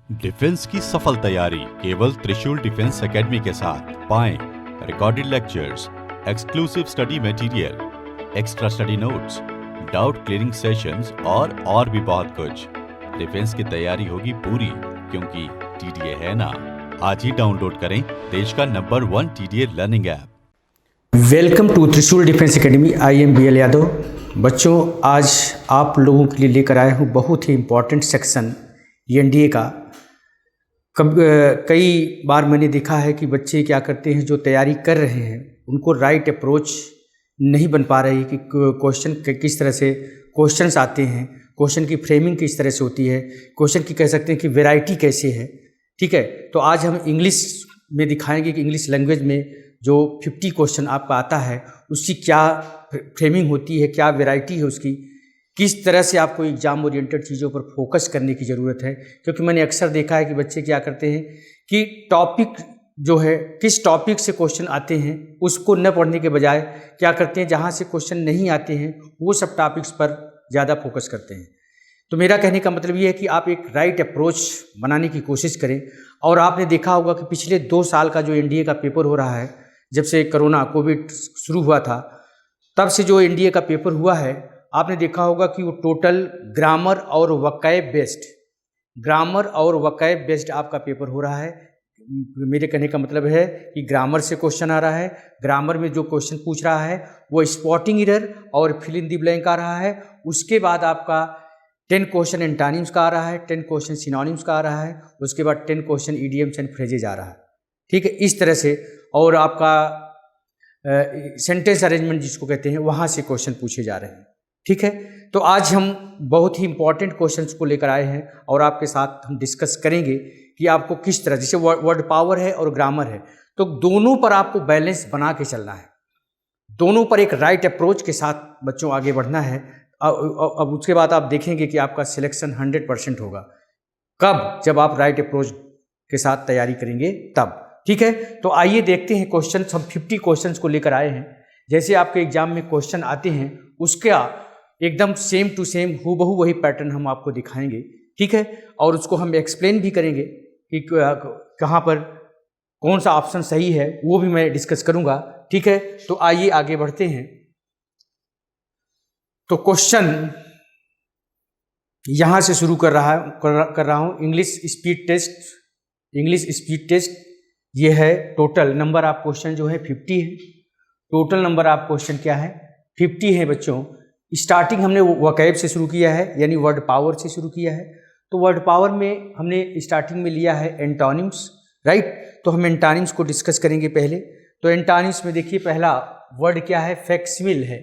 Defence की सफल तैयारी केवल त्रिशूल डिफेंस एकेडमी के साथ पाएं recorded lectures, exclusive study material, extra study notes, doubt clearing sessions और भी बहुत कुछ। डिफेंस की तैयारी होगी पूरी क्योंकि टीडीए है ना। आज ही डाउनलोड करें देश का number 1 TDA learning app. Welcome to Trishul defence academy. I am BL Yadav. बच्चों, आज आप लोगों के लिए लेकर आया हूँ बहुत ही इम्पॉर्टेंट सेक्शन एनडीए का। कई बार मैंने देखा है कि बच्चे क्या करते हैं, जो तैयारी कर रहे हैं उनको राइट अप्रोच नहीं बन पा रही कि क्वेश्चन किस तरह से क्वेश्चंस आते हैं, क्वेश्चन की फ्रेमिंग किस तरह से होती है, क्वेश्चन की कह सकते हैं कि वैरायटी कैसे है। ठीक है, तो आज हम इंग्लिश में दिखाएंगे कि इंग्लिश लैंग्वेज में जो 50 क्वेश्चन आपका आता है उसकी क्या फ्रेमिंग होती है, क्या वैरायटी है उसकी, किस तरह से आपको एग्जाम ओरिएंटेड चीज़ों पर फोकस करने की ज़रूरत है। क्योंकि मैंने अक्सर देखा है कि बच्चे क्या करते हैं कि टॉपिक जो है, किस टॉपिक से क्वेश्चन आते हैं उसको न पढ़ने के बजाय क्या करते हैं, जहाँ से क्वेश्चन नहीं आते हैं वो सब टॉपिक्स पर ज़्यादा फोकस करते हैं। तो मेरा कहने का मतलब ये है कि आप एक राइट अप्रोच बनाने की कोशिश करें। और आपने देखा होगा कि पिछले 2 साल का जो एनडीए का पेपर हो रहा है, जब से कोविड शुरू हुआ था तब से जो एनडीए का पेपर हुआ है, आपने देखा होगा कि वो टोटल ग्रामर और वकैब बेस्ड आपका पेपर हो रहा है। मेरे कहने का मतलब है कि ग्रामर से क्वेश्चन आ रहा है, ग्रामर में जो क्वेश्चन पूछ रहा है वो स्पॉटिंग एरर और फिल इन द ब्लैंक आ रहा है। उसके बाद आपका 10 क्वेश्चन एंटोनिम्स का आ रहा है, 10 क्वेश्चन सिनोनिम्स का आ रहा है, उसके बाद 10 क्वेश्चन इडियम्स एंड फ्रेजेज आ रहा है। ठीक है, इस तरह से। और आपका सेंटेंस अरेंजमेंट जिसको कहते हैं, वहाँ से क्वेश्चन पूछे जा रहे हैं। ठीक है, तो आज हम बहुत ही इंपॉर्टेंट क्वेश्चंस को लेकर आए हैं और आपके साथ हम डिस्कस करेंगे कि आपको किस तरह, जैसे वर्ड पावर है और ग्रामर है, तो दोनों पर आपको बैलेंस बना के चलना है, दोनों पर एक राइट अप्रोच के साथ बच्चों आगे बढ़ना है। अब उसके बाद आप देखेंगे कि आपका सिलेक्शन 100% होगा। कब? जब आप राइट अप्रोच के साथ तैयारी करेंगे तब। ठीक है, तो आइए देखते हैं क्वेश्चन। हम 50 क्वेश्चन को लेकर आए हैं। जैसे आपके एग्जाम में क्वेश्चन आते हैं उसका एकदम सेम टू सेम हूबहू वही पैटर्न हम आपको दिखाएंगे। ठीक है, और उसको हम एक्सप्लेन भी करेंगे कि कहाँ पर कौन सा ऑप्शन सही है, वो भी मैं डिस्कस करूँगा। ठीक है, तो आइए आगे बढ़ते हैं। तो क्वेश्चन यहाँ से शुरू कर रहा हूँ। इंग्लिश स्पीड टेस्ट ये है। टोटल नंबर ऑफ क्वेश्चन जो है 50 है। टोटल नंबर ऑफ क्वेश्चन क्या है? 50 है बच्चों। स्टार्टिंग हमने वकैब से शुरू किया है, यानी वर्ड पावर से शुरू किया है। तो वर्ड पावर में हमने स्टार्टिंग में लिया है एंटोनिम्स, राइट। तो हम एंटोनिम्स को डिस्कस करेंगे पहले। तो एंटोनिम्स में देखिए पहला वर्ड क्या है? फैक्सिमिल है,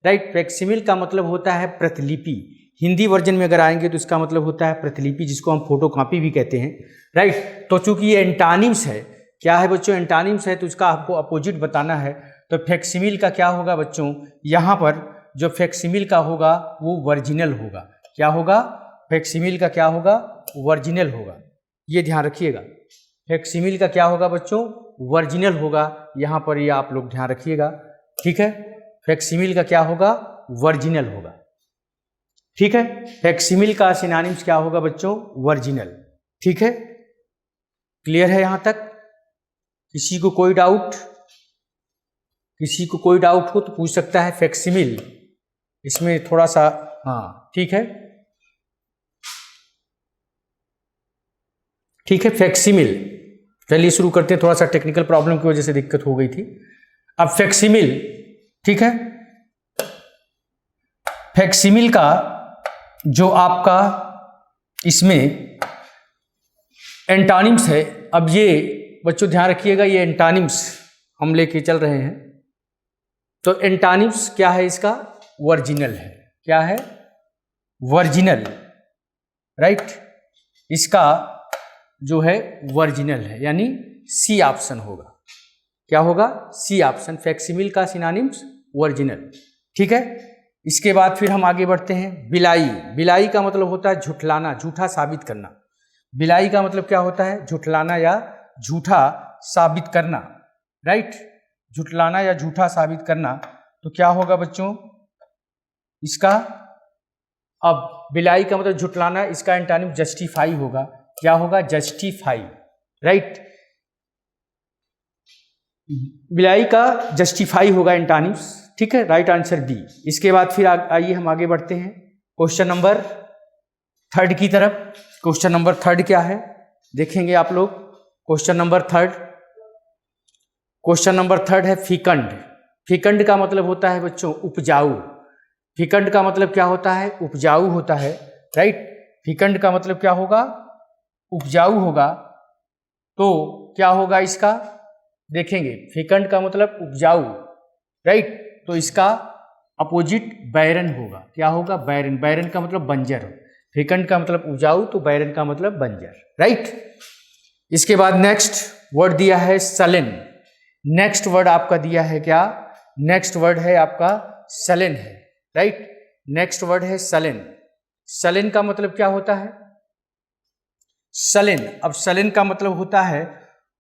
राइट। फैक्सिमिल का मतलब होता है प्रतिलिपि। हिंदी वर्जन में अगर आएंगे तो इसका मतलब होता है प्रतिलिपि, जिसको हम फोटोकॉपी भी कहते हैं, राइट। तो चूंकि ये एंटोनिम्स है, क्या है बच्चों? एंटोनिम्स है, तो इसका आपको अपोजिट बताना है। तो फैक्सिमिल का क्या होगा बच्चों? यहाँ पर जो फैक्सिमिल का होगा वो वर्जिनल होगा। क्या होगा? फैक्सिमिल का क्या होगा? वर्जिनल होगा। ये ध्यान रखिएगा। फैक्सिमिल का क्या होगा बच्चों? वर्जिनल होगा। यहाँ पर ये आप लोग ध्यान रखिएगा। ठीक है, फैक्सिमिल का क्या होगा? वर्जिनल होगा। ठीक है, फैक्सिमिल का सिनोनिम्स क्या होगा बच्चों? वर्जिनल। ठीक है, क्लियर है यहाँ तक? किसी को कोई डाउट हो तो पूछ सकता है। फैक्सिमिल इसमें थोड़ा सा, हाँ ठीक है, फैक्सिमिल। चलिए शुरू करते हैं। थोड़ा सा टेक्निकल प्रॉब्लम की वजह से दिक्कत हो गई थी। अब फैक्सिमिल, ठीक है, फैक्सिमिल का जो आपका इसमें एंटोनिम्स है, अब ये बच्चों ध्यान रखिएगा, ये एंटोनिम्स हम लेके चल रहे हैं। तो एंटोनिम्स क्या है इसका? वर्जिनल है। क्या है? Original, right. इसका जो है वर्जिनल है, यानी सी ऑप्शन होगा। क्या होगा? C option. फैक्सिमिल का सिनोनिम्स वर्जिनल। ठीक है, इसके बाद फिर हम आगे बढ़ते हैं। बिलाई। बिलाई का मतलब होता है झुठलाना, झूठा साबित करना। बिलाई का मतलब क्या होता है? झुठलाना या झूठा साबित करना, राइट। झुठलाना या झूठा साबित करना। तो क्या होगा बच्चों इसका? अब बिलाई का मतलब झुठलाना, इसका एंटोनिम जस्टिफाई होगा। क्या होगा? Justify, right. बिलाई का जस्टिफाई होगा एंटानिम्स, ठीक है, राइट आंसर बी। इसके बाद फिर आइए हम आगे बढ़ते हैं क्वेश्चन नंबर 3 की तरफ। क्वेश्चन नंबर 3 क्या है देखेंगे आप लोग। क्वेश्चन नंबर 3, क्वेश्चन नंबर 3 है फीकंड। फीकंड का मतलब होता है बच्चों उपजाऊ। फीकंड का मतलब क्या होता है? उपजाऊ होता है, राइट। फीकंड का मतलब क्या होगा? उपजाऊ होगा। तो क्या होगा इसका? देखेंगे, फीकंड का मतलब उपजाऊ, राइट। तो इसका अपोजिट बैरन होगा। क्या होगा? बैरन। बैरन का मतलब बंजर। फीकंड का मतलब उपजाऊ, तो बैरन का मतलब बंजर, राइट। इसके बाद नेक्स्ट वर्ड दिया है सलेन। नेक्स्ट वर्ड आपका दिया है क्या? नेक्स्ट वर्ड है आपका सलेन है, राइट। नेक्स्ट वर्ड है सलेन। सलेन का मतलब क्या होता है? सलेन, अब सलेन का मतलब होता है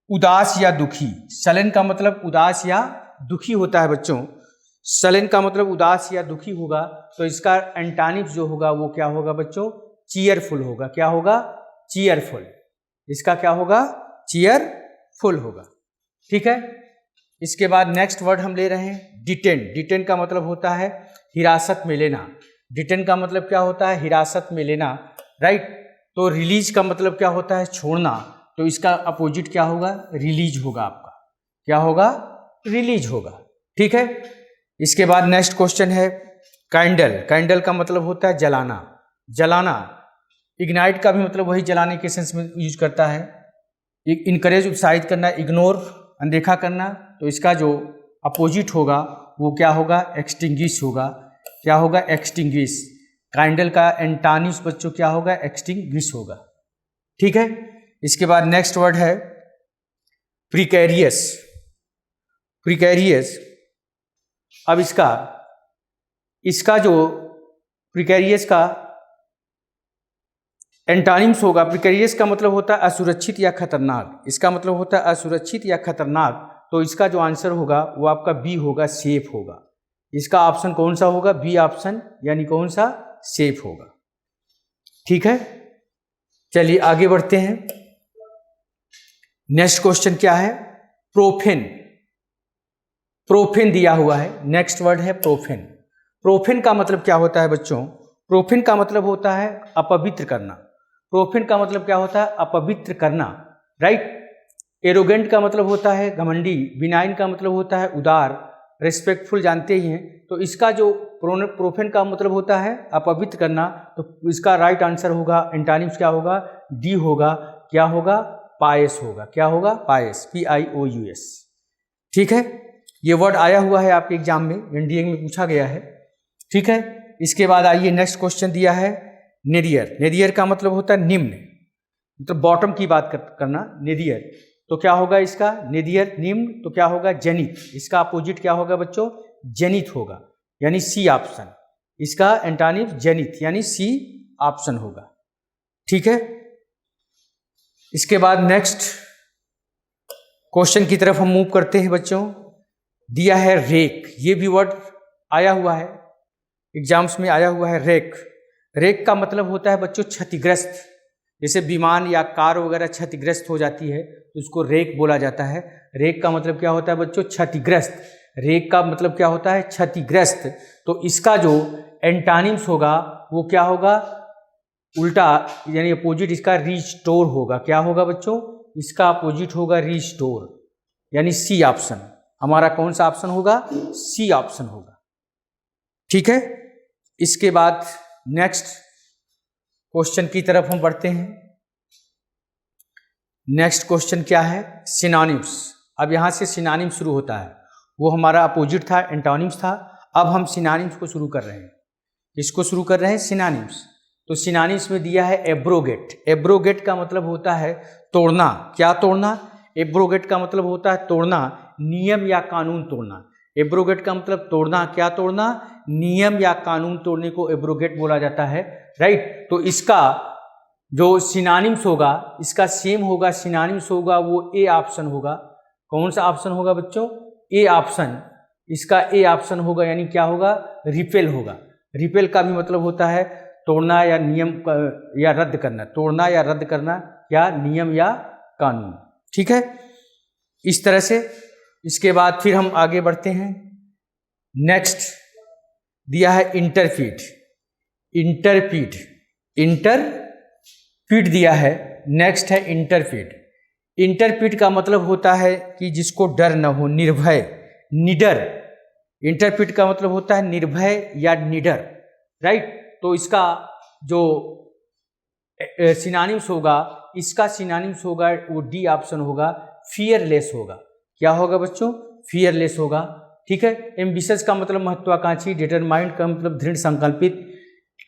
उदास या दुखी। सलेन का मतलब उदास या दुखी होता है बच्चों। सलेन का मतलब उदास या दुखी होगा। तो इसका एंटानिम्स जो होगा वो क्या होगा बच्चों? चीयरफुल होगा। क्या होगा? चीयरफुल। इसका क्या होगा? चीयरफुल होगा, ठीक है। इसके बाद नेक्स्ट वर्ड हम ले रहे हैं डिटेन। डिटेन का मतलब होता है हिरासत में लेना। डिटेन का मतलब क्या होता है? हिरासत में लेना, राइट। तो रिलीज का मतलब क्या होता है? छोड़ना। तो इसका अपोजिट क्या होगा? रिलीज होगा आपका। क्या होगा? रिलीज होगा, ठीक है। इसके बाद नेक्स्ट क्वेश्चन है कैंडल। कैंडल का मतलब होता है जलाना। जलाना। इग्नाइट का भी मतलब वही जलाने के सेंस में यूज करता है। इनकरेज उत्साहित करना, इग्नोर अनदेखा करना। तो इसका जो अपोजिट होगा वो क्या होगा? एक्सटिंग्विश होगा। क्या होगा? एक्सटिंग्विश। कैंडल का एंटानिम्स बच्चों क्या होगा? एक्सटिंग्विश होगा, ठीक है। इसके बाद नेक्स्ट वर्ड है प्रिकैरियस। प्रिकैरियस, अब इसका जो प्रिकैरियस का एंटानिम्स होगा, प्रिकैरियस का मतलब होता है असुरक्षित या खतरनाक। इसका मतलब होता है असुरक्षित या खतरनाक। तो इसका जो आंसर होगा वो आपका बी होगा, सेफ होगा। इसका ऑप्शन कौन सा होगा? बी ऑप्शन, यानी कौन सा? सेफ होगा, ठीक है। चलिए आगे बढ़ते हैं। नेक्स्ट क्वेश्चन क्या है? प्रोफेन। प्रोफेन दिया हुआ है। नेक्स्ट वर्ड है प्रोफेन। प्रोफेन का मतलब क्या होता है बच्चों? प्रोफेन का मतलब होता है अपवित्र करना। प्रोफेन का मतलब क्या होता है? अपवित्र करना, राइट। एरोगेंट का मतलब होता है घमंडी। बिनाइन का मतलब होता है उदार। रेस्पेक्टफुल जानते ही हैं। तो इसका जो प्रोफेन का मतलब होता है अपवित्र करना, तो इसका राइट आंसर होगा, एंटानिम्स क्या होगा? डी होगा। क्या होगा? पायस होगा। क्या होगा? पायस, PIOUS, ठीक है। ये वर्ड आया हुआ है आपके एग्जाम में, एनडीए में पूछा गया है, ठीक है। इसके बाद आइए नेक्स्ट क्वेश्चन दिया है नेरियर। नेरियर का मतलब होता है निम्न, मतलब बॉटम की बात करना, नेरियर। तो क्या होगा इसका? नेरियर निम्न। तो क्या होगा? जेनिथ। इसका अपोजिट क्या होगा बच्चों? जेनिथ होगा, यानी सी ऑप्शन। इसका एंटानिम्स जेनिथ, यानी सी ऑप्शन होगा, ठीक है। इसके बाद नेक्स्ट क्वेश्चन की तरफ हम मूव करते हैं बच्चों। दिया है रेक। ये भी वर्ड आया हुआ है, एग्जाम्स में आया हुआ है, रेक। रेक का मतलब होता है बच्चों क्षतिग्रस्त। जैसे विमान या कार वगैरह क्षतिग्रस्त हो जाती है तो उसको रेक बोला जाता है। रेक का मतलब क्या होता है बच्चों? क्षतिग्रस्त। रेक का मतलब क्या होता है? क्षतिग्रस्त। तो इसका जो एंटानिम्स होगा वो क्या होगा? उल्टा, यानी अपोजिट इसका रिस्टोर होगा। क्या होगा बच्चों? इसका अपोजिट होगा रिस्टोर, यानी सी ऑप्शन। हमारा कौन सा ऑप्शन होगा? सी ऑप्शन होगा, ठीक है। इसके बाद नेक्स्ट क्वेश्चन की तरफ हम बढ़ते हैं। नेक्स्ट क्वेश्चन क्या है? सिनोनिम्स। अब यहाँ से सिनोनिम शुरू होता है। वो हमारा अपोजिट था, एंटोनिम्स था। अब हम सिनोनिम्स को शुरू कर रहे हैं। इसको शुरू कर रहे हैं सिनोनिम्स। तो सिनोनिम्स में दिया है एब्रोगेट। एब्रोगेट का मतलब होता है तोड़ना। क्या तोड़ना? एब्रोगेट का मतलब होता है तोड़ना, नियम या कानून तोड़ना। एब्रोगेट का मतलब तोड़ना। क्या तोड़ना? नियम या कानून तोड़ने को एब्रोगेट बोला जाता है, राइट। तो इसका जो सिनोनिम्स होगा, इसका सेम होगा, सिनोनिम्स होगा वो ए ऑप्शन होगा। कौन सा ऑप्शन होगा बच्चों? A option. इसका ए ऑप्शन होगा, यानी क्या होगा? रिपेल होगा। रिपेल का भी मतलब होता है तोड़ना या नियम या रद्द करना। तोड़ना या रद्द करना क्या नियम या कानून। ठीक है, इस तरह से। इसके बाद फिर हम आगे बढ़ते हैं। नेक्स्ट दिया है इंटरफीड। इंटरफीड दिया है। नेक्स्ट है इंटरफीड। इंटरफीड का मतलब होता है कि जिसको डर न हो, निर्भय, निडर। इंटरफीड का मतलब होता है निर्भय या निडर, राइट। तो इसका जो सिनोनिम्स होगा, इसका सिनोनिम्स होगा वो डी ऑप्शन होगा, फियरलेस होगा। क्या होगा बच्चों? फियरलेस होगा। ठीक है। एम्बिशियस का मतलब महत्वाकांक्षी, डिटरमाइंड का मतलब दृढ़ संकल्पित,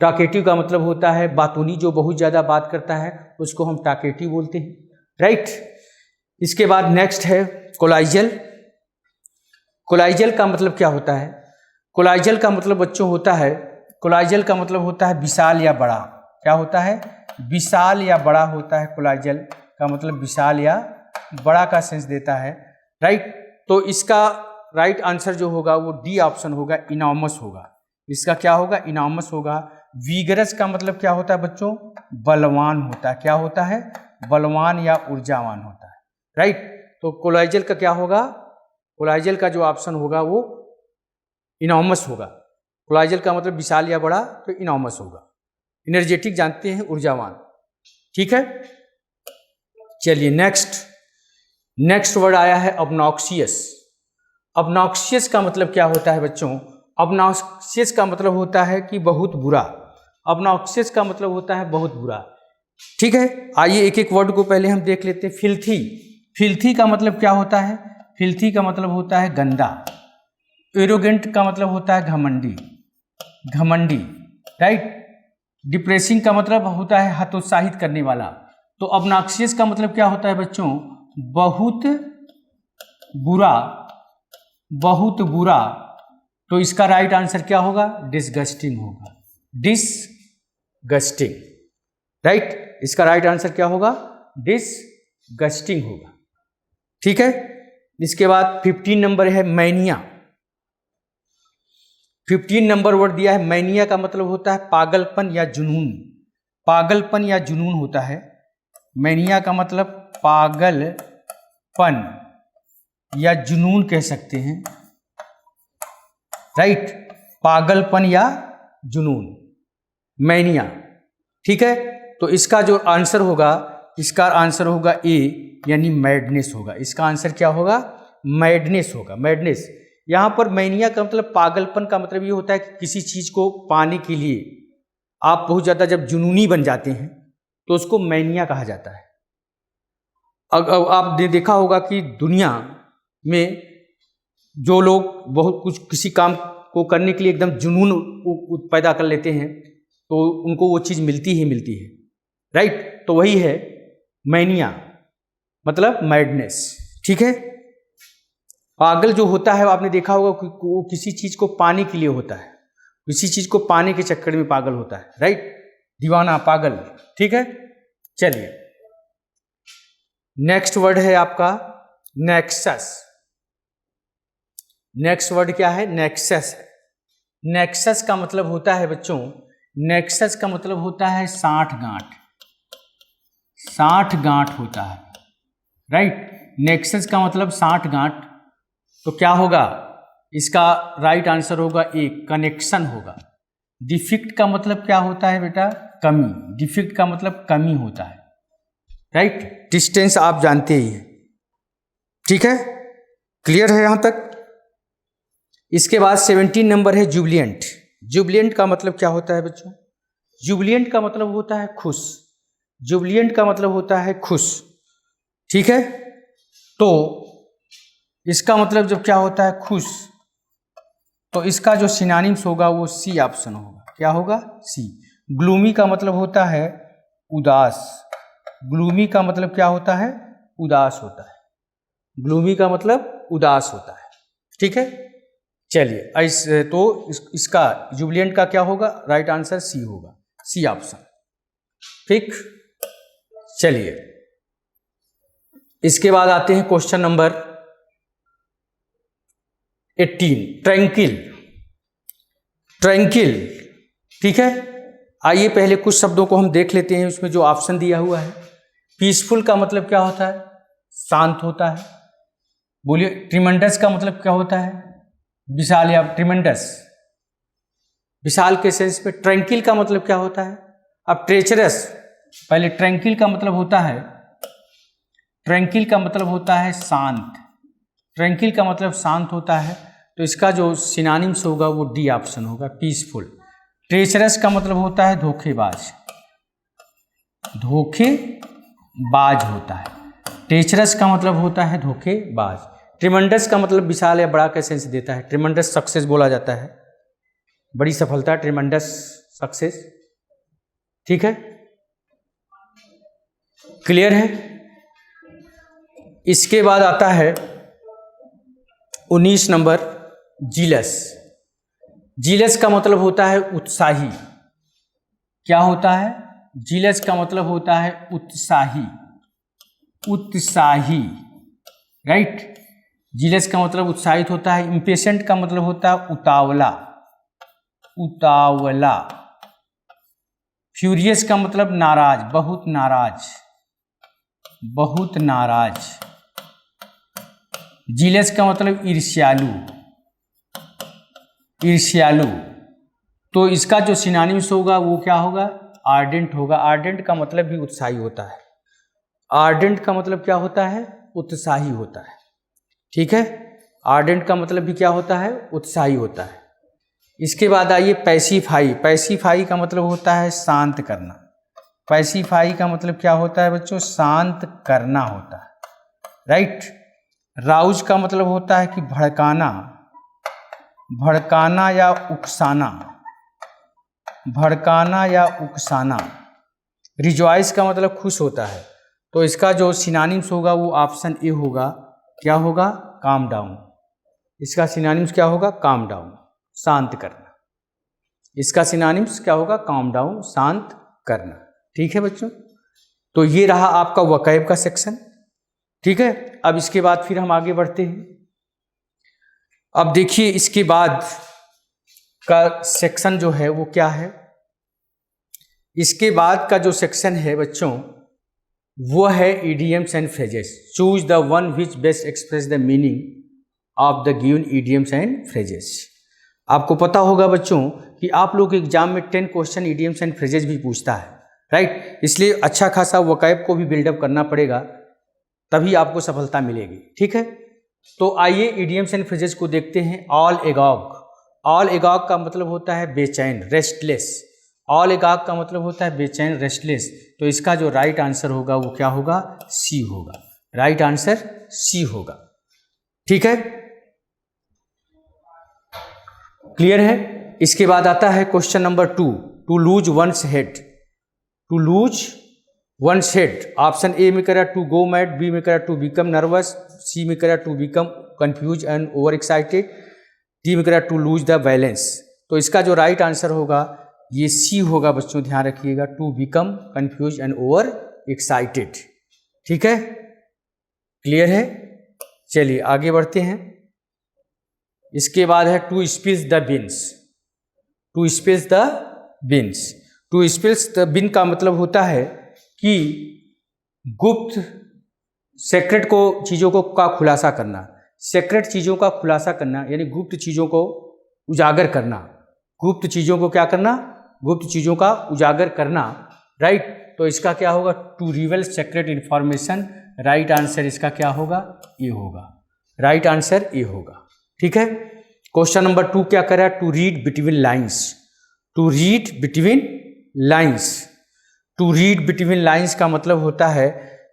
टॉकेटिव का मतलब होता है बातूनी, जो बहुत ज़्यादा बात करता है उसको हम टॉकेटिव बोलते हैं, राइट। इसके बाद नेक्स्ट है कोलाइजल। कोलाइजल का मतलब क्या होता है? कोलाइजल का मतलब बच्चों होता है, कोलाइजल का मतलब होता है विशाल या बड़ा। क्या होता है? विशाल या बड़ा होता है। कोलाइजल का मतलब विशाल या बड़ा का सेंस देता है, राइट। तो इसका राइट आंसर जो होगा वो डी ऑप्शन होगा, इनॉर्मस होगा। इसका क्या होगा? इनॉर्मस होगा। विगरस का मतलब क्या होता है बच्चों? बलवान होता है। क्या होता है? बलवान या ऊर्जावान होता है, राइट। तो कोलाइजल का क्या होगा? कोलाइजल का जो ऑप्शन होगा वो इनॉर्मस होगा। कोलाइजल का मतलब विशाल या बड़ा, तो इनॉर्मस होगा। एनर्जेटिक जानते हैं, ऊर्जावान। ठीक है, चलिए नेक्स्ट वर्ड आया है ऑब्नॉक्सियस। ऑब्नॉक्सियस का मतलब क्या होता है बच्चों? ऑब्नॉक्सियस का मतलब होता है कि बहुत बुरा। ऑब्नॉक्सियस का मतलब होता है बहुत बुरा। ठीक है, आइए एक एक वर्ड को पहले हम देख लेते हैं। फिल्थी। फिल्थी का मतलब क्या होता है? फिल्थी का मतलब होता है गंदा। एरोगेंट का मतलब होता है घमंडी, राइट। डिप्रेसिंग का मतलब होता है हतोत्साहित करने वाला। तो ऑब्नॉक्सियस का मतलब क्या होता है बच्चों? बहुत बुरा। तो इसका राइट आंसर क्या होगा? डिसगस्टिंग होगा। Disgusting, right. इसका राइट आंसर क्या होगा? डिसगस्टिंग होगा। ठीक है। इसके बाद 15 नंबर है मैनिया। 15 नंबर वर्ड दिया है। मैनिया का मतलब होता है पागलपन या जुनून। पागलपन या जुनून होता है। मैनिया का मतलब पागलपन या जुनून कह सकते हैं, राइट। पागलपन या जुनून, मैनिया। ठीक है। तो इसका जो आंसर होगा, इसका आंसर होगा ए, यानी मैडनेस होगा। इसका आंसर क्या होगा? मैडनेस होगा। मैडनेस। यहाँ पर मैनिया का मतलब पागलपन का मतलब ये होता है कि किसी चीज को पाने के लिए आप बहुत ज्यादा जब जुनूनी बन जाते हैं तो उसको मैनिया कहा जाता है। आपने देखा होगा कि दुनिया में जो लोग बहुत कुछ किसी काम को करने के लिए एकदम जुनून पैदा कर लेते हैं तो उनको वो चीज़ मिलती है, राइट। तो वही है मैनिया, मतलब मैडनेस। ठीक है। पागल जो होता है आपने देखा होगा कि वो किसी चीज़ को पाने के लिए होता है, किसी चीज़ को पाने के चक्कर में पागल होता है, राइट। दीवाना, पागल। ठीक है। चलिए नेक्स्ट वर्ड है आपका नेक्सस। नेक्स्ट वर्ड क्या है? नेक्सस है। नेक्सस का मतलब होता है बच्चों, नेक्सस का मतलब होता है साठगांठ। साठगांठ होता है, राइट। नेक्सस का मतलब साठगांठ। तो क्या होगा? इसका राइट आंसर होगा ए, कनेक्शन होगा। डिफिक्ट का मतलब क्या होता है बेटा? कमी। डिफिक्ट का मतलब कमी होता है, राइट। डिस्टेंस आप जानते ही हैं। ठीक है, क्लियर है यहां तक? इसके बाद 17 नंबर है जुबिलिएंट। जुबिलिएंट का मतलब क्या होता है बच्चों? जुबिलिएंट का मतलब होता है खुश। जुबिलिएंट का मतलब होता है खुश। ठीक है। तो इसका मतलब जब क्या होता है? खुश। तो इसका जो सिनोनिम्स होगा वो सी ऑप्शन होगा। क्या होगा? सी। ग्लूमी का मतलब होता है उदास। ग्लूमी का मतलब क्या होता है? उदास होता है। ग्लूमी का मतलब उदास होता है। ठीक है। चलिए इसका जुबिलिएंट का क्या होगा? राइट आंसर सी होगा, सी ऑप्शन। ठीक। चलिए इसके बाद आते हैं क्वेश्चन नंबर 18, ट्रैंकिल। ट्रैंकिल, ठीक है। आइए पहले कुछ शब्दों को हम देख लेते हैं उसमें जो ऑप्शन दिया हुआ है। पीसफुल का मतलब क्या होता है? शांत होता है। बोलिए ट्रिमेंडस का मतलब क्या होता है? विशाल या ट्रिमेंडस, विशाल के सेंस में। ट्रैंकिल का मतलब क्या होता है? अब ट्रेचरस, पहले ट्रैंकिल का मतलब होता है, ट्रैंकिल का मतलब होता है शांत, ट्रैंकिल का मतलब शांत होता है, तो इसका जो सिनोनिम्स होगा वो डी ऑप्शन होगा, पीसफुल। ट्रेचरस का मतलब होता है धोखेबाज, धोखेबाज होता है, ट्रेचरस का मतलब होता है धोखेबाज। ट्रिमेंडस का मतलब विशाल या बड़ा का सेंस देता है, ट्रिमेंडस सक्सेस बोला जाता है, बड़ी सफलता, ट्रिमेंडस सक्सेस। ठीक है, क्लियर है। इसके बाद आता है 19 नंबर, जीलस। जीलस का मतलब होता है उत्साही। क्या होता है? जीलस का मतलब होता है उत्साही, उत्साही, राइट। जीलस का मतलब उत्साहित होता है। इम्पेशेंट का मतलब होता है उतावला, उतावला। फ्यूरियस का मतलब नाराज, बहुत नाराज, बहुत नाराज। जीलस का मतलब ईर्ष्यालु, ईर्ष्यालु। तो इसका जो सिनोनिम्स होगा वो क्या होगा? आर्डेंट होगा। आर्डेंट का मतलब भी उत्साही होता है, आर्डेंट का मतलब क्या होता है? उत्साही होता है। ठीक है, आर्डेंट का मतलब भी क्या होता है? उत्साही होता है। इसके बाद आइए पैसिफाई। पैसिफाई का मतलब होता है शांत करना। पैसिफाई का मतलब क्या होता है बच्चों? शांत करना होता है, राइट। राउज का मतलब होता है कि भड़काना, भड़काना या उकसाना, भड़काना या उकसाना। रिजॉइस का मतलब खुश होता है, तो इसका जो सिनोनिम्स होगा वो ऑप्शन ए होगा। क्या होगा? Calm down. इसका सिनोनिम्स क्या होगा? काम डाउन, शांत करना। इसका सिनोनिम्स क्या होगा? काम डाउन, शांत करना। ठीक है बच्चों, तो ये रहा आपका वोकैब का सेक्शन। ठीक है, अब इसके बाद फिर हम आगे बढ़ते हैं। अब देखिए इसके बाद का सेक्शन जो है वो क्या है? इसके बाद का जो सेक्शन है बच्चों वो है idioms and phrases. Choose the one which best express the meaning of the given idioms and phrases. आपको पता होगा बच्चों कि आप लोग एग्जाम में 10 क्वेश्चन इडियम्स एंड फ्रेजेस भी पूछता है, राइट। इसलिए अच्छा खासा वोकैब को भी बिल्डअप करना पड़ेगा, तभी आपको सफलता मिलेगी। ठीक है, तो आइए इडियम्स एंड फ्रेजेस को देखते हैं। ऑल एगॉग, ऑल एगॉग का मतलब होता है बेचैन, रेस्टलेस। ऑल एगॉग का मतलब होता है बेचैन, रेस्टलेस। तो इसका जो राइट आंसर होगा वो क्या होगा? सी होगा। राइट आंसर सी होगा। ठीक है, क्लियर है। इसके बाद आता है question number 2, to lose one's head. To lose one's head, option A में करा टू गो मैड, बी में करा टू बिकम नर्वस, सी में करा to become confuse and over excited, D में करा टू लूज द बैलेंस। तो इसका जो राइट आंसर होगा ये सी होगा बच्चों, ध्यान रखिएगा, to become confuse and over excited. ठीक है, क्लियर है। चलिए आगे बढ़ते हैं। इसके बाद है to spills the beans. To spills the beans, to spills the bean का मतलब होता है कि गुप्त, सेक्रेट को, चीज़ों को का खुलासा करना। सेक्रेट चीज़ों का खुलासा करना यानी गुप्त चीज़ों को उजागर करना। गुप्त चीज़ों को क्या करना? गुप्त चीज़ों का उजागर करना, राइट। तो इसका क्या होगा? To reveal secret information. Right answer इसका क्या होगा? ए होगा। राइट आंसर ए होगा। ठीक है, क्वेश्चन नंबर 2 क्या कर रहा है? To read between lines. To read between lines, to read between lines का मतलब होता है